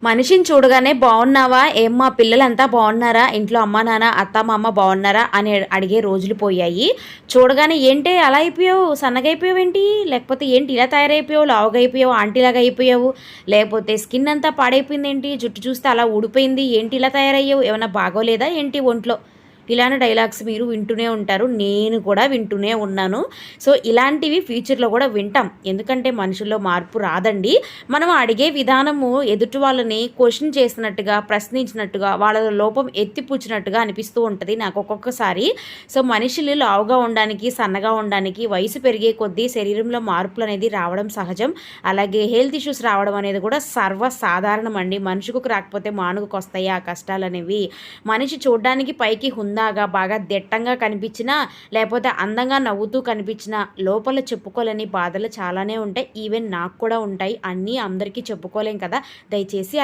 మనిషిని చూడగానే బాగున్నావా, ఏం మా పిల్లలంతా బాగున్నారా, ఇంట్లో అమ్మ నాన్న అత్త మామ బాగున్నారా అని అడిగే రోజులు పోయాయి. చూడగానే ఏంటి అలా అయిపోయావు, సన్నగా అయిపోయావు ఏంటి, లేకపోతే ఏంటి ఇలా తయారైపోయావు, లావుగా అయిపోయావు, ఆంటీలాగా అయిపోయావు, లేకపోతే స్కిన్ అంతా పాడైపోయింది ఏంటి, జుట్టు చూస్తే అలా ఊడిపోయింది ఏంటి, ఇలా తయారయ్యావు, ఏమైనా బాగోలేదా ఏంటి ఒంట్లో, ఇలాంటి డైలాగ్స్ మీరు వింటూనే ఉంటారు. నేను కూడా వింటూనే ఉన్నాను. సో ఇలాంటివి ఫ్యూచర్లో కూడా వింటాం. ఎందుకంటే మనుషుల్లో మార్పు రాదండి. మనం అడిగే విధానము ఎదుటి వాళ్ళని క్వశ్చన్ చేసినట్టుగా, ప్రశ్నించినట్టుగా, వాళ్ళ లోపం ఎత్తిపుచ్చినట్టుగా అనిపిస్తూ ఉంటుంది నాకు ఒక్కొక్కసారి. సో మనుషులు లావుగా ఉండడానికి, సన్నగా ఉండడానికి వయసు పెరిగే కొద్దీ శరీరంలో మార్పులు అనేది రావడం సహజం. అలాగే హెల్త్ ఇష్యూస్ రావడం అనేది కూడా సర్వసాధారణం అండి. మనుషుకు రాకపోతే మానుకు వస్తాయి ఆ కష్టాలు అనేవి. మనిషి చూడడానికి పైకి హుందాగా బాగా దిట్టంగా కనిపించినా, లేకపోతే అందంగా నవ్వుతూ కనిపించినా, లోపల చెప్పుకోలేని బాధలు చాలానే ఉంటాయి. ఈవెన్ నాకు కూడా ఉంటాయి. అన్నీ అందరికీ చెప్పుకోలేం కదా. దయచేసి